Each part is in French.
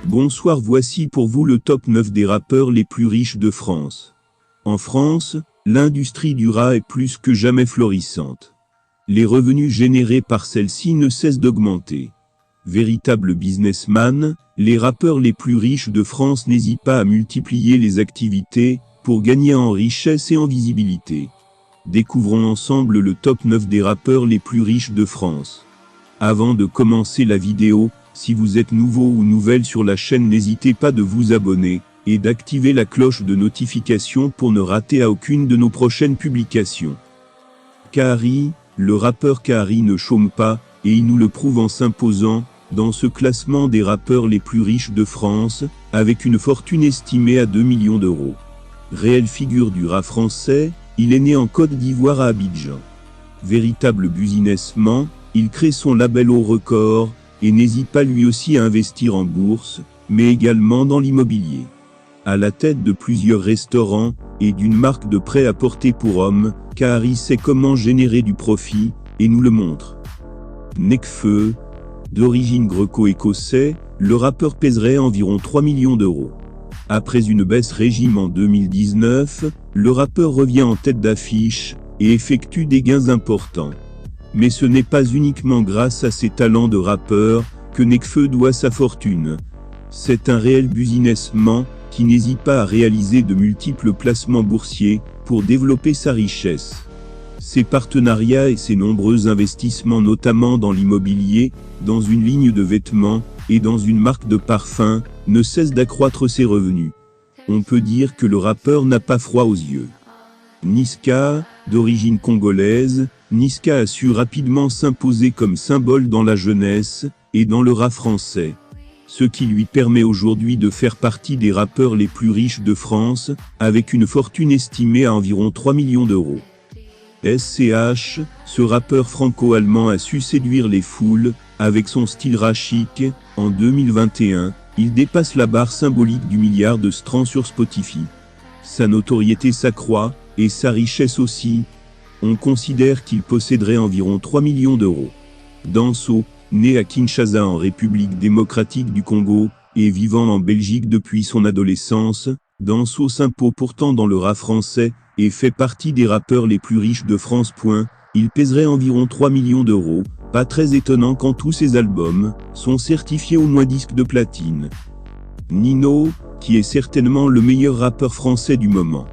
Bonsoir, voici pour vous le top 9 des rappeurs les plus riches de France. En France, l'industrie du rap est plus que jamais florissante. Les revenus générés par celle-ci ne cessent d'augmenter. Véritables businessmen, les rappeurs les plus riches de France n'hésitent pas à multiplier les activités pour gagner en richesse et en visibilité. Découvrons ensemble le top 9 des rappeurs les plus riches de France. Avant de commencer la vidéo, si vous êtes nouveau ou nouvelle sur la chaîne, n'hésitez pas de vous abonner et d'activer la cloche de notification pour ne rater aucune de nos prochaines publications. Kahari, le rappeur Kahari ne chôme pas, et il nous le prouve en s'imposant dans ce classement des rappeurs les plus riches de France, avec une fortune estimée à 2 millions d'euros. Réelle figure du rap français, il est né en Côte d'Ivoire à Abidjan. Véritable businessman, il crée son label Au Record, et n'hésite pas lui aussi à investir en bourse, mais également dans l'immobilier. À la tête de plusieurs restaurants, et d'une marque de prêt-à-porter pour hommes, Kahari sait comment générer du profit, et nous le montre. Nekfeu, d'origine greco-écossais, le rappeur pèserait environ 3 millions d'euros. Après une baisse régime en 2019, le rappeur revient en tête d'affiche, et effectue des gains importants. Mais ce n'est pas uniquement grâce à ses talents de rappeur que Nekfeu doit sa fortune. C'est un réel businessman qui n'hésite pas à réaliser de multiples placements boursiers pour développer sa richesse. Ses partenariats et ses nombreux investissements, notamment dans l'immobilier, dans une ligne de vêtements et dans une marque de parfum, ne cessent d'accroître ses revenus. On peut dire que le rappeur n'a pas froid aux yeux. Niska, d'origine congolaise, Niska a su rapidement s'imposer comme symbole dans la jeunesse et dans le rap français. Ce qui lui permet aujourd'hui de faire partie des rappeurs les plus riches de France, avec une fortune estimée à environ 3 millions d'euros. SCH, ce rappeur franco-allemand a su séduire les foules, avec son style rap chic. En 2021, il dépasse la barre symbolique du milliard de streams sur Spotify. Sa notoriété s'accroît, et sa richesse aussi. On considère qu'il posséderait environ 3 millions d'euros. Danso, né à Kinshasa en République démocratique du Congo, et vivant en Belgique depuis son adolescence, Danso s'impose pourtant dans le rap français, et fait partie des rappeurs les plus riches de France. Il pèserait environ 3 millions d'euros, pas très étonnant quand tous ses albums sont certifiés au moins disque de platine. Nino, qui est certainement le meilleur rappeur français du moment.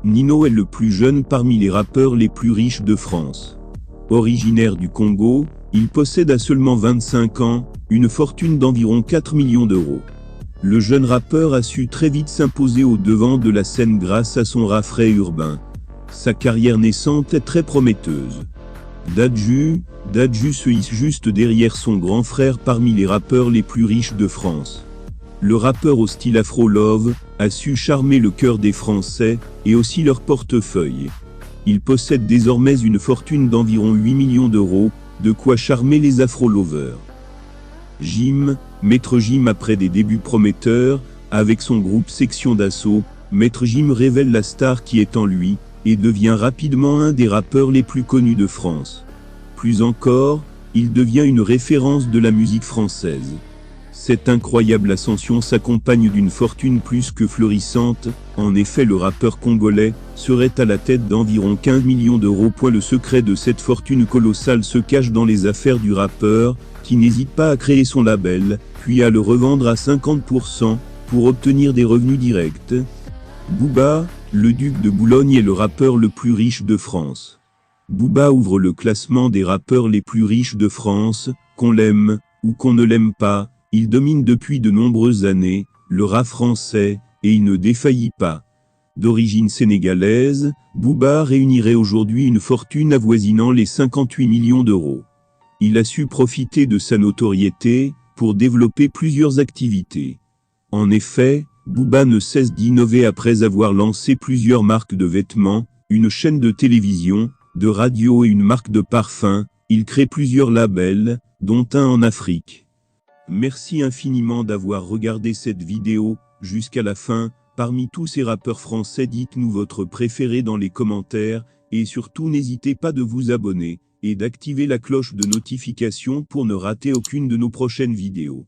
Nino est le plus jeune parmi les rappeurs les plus riches de France. Originaire du Congo, il possède à seulement 25 ans, une fortune d'environ 4 millions d'euros. Le jeune rappeur a su très vite s'imposer au devant de la scène grâce à son rap frais urbain. Sa carrière naissante est très prometteuse. Dadju se hisse juste derrière son grand frère parmi les rappeurs les plus riches de France. Le rappeur au style Afro-Love a su charmer le cœur des Français, et aussi leur portefeuille. Il possède désormais une fortune d'environ 8 millions d'euros, de quoi charmer les Afro-Lovers. Jim, Maître Jim, après des débuts prometteurs, avec son groupe Section d'Assaut, Maître Jim révèle la star qui est en lui, et devient rapidement un des rappeurs les plus connus de France. Plus encore, il devient une référence de la musique française. Cette incroyable ascension s'accompagne d'une fortune plus que florissante. En effet, le rappeur congolais serait à la tête d'environ 15 millions d'euros. Le secret de cette fortune colossale se cache dans les affaires du rappeur, qui n'hésite pas à créer son label, puis à le revendre à 50% pour obtenir des revenus directs. Booba, le duc de Boulogne, est le rappeur le plus riche de France. Booba ouvre le classement des rappeurs les plus riches de France. Qu'on l'aime ou qu'on ne l'aime pas, il domine depuis de nombreuses années le rap français, et il ne défaillit pas. D'origine sénégalaise, Booba réunirait aujourd'hui une fortune avoisinant les 58 millions d'euros. Il a su profiter de sa notoriété pour développer plusieurs activités. En effet, Booba ne cesse d'innover après avoir lancé plusieurs marques de vêtements, une chaîne de télévision, de radio et une marque de parfum. Il crée plusieurs labels, dont un en Afrique. Merci infiniment d'avoir regardé cette vidéo jusqu'à la fin. Parmi tous ces rappeurs français, dites-nous votre préféré dans les commentaires, et surtout n'hésitez pas de vous abonner, et d'activer la cloche de notification pour ne rater aucune de nos prochaines vidéos.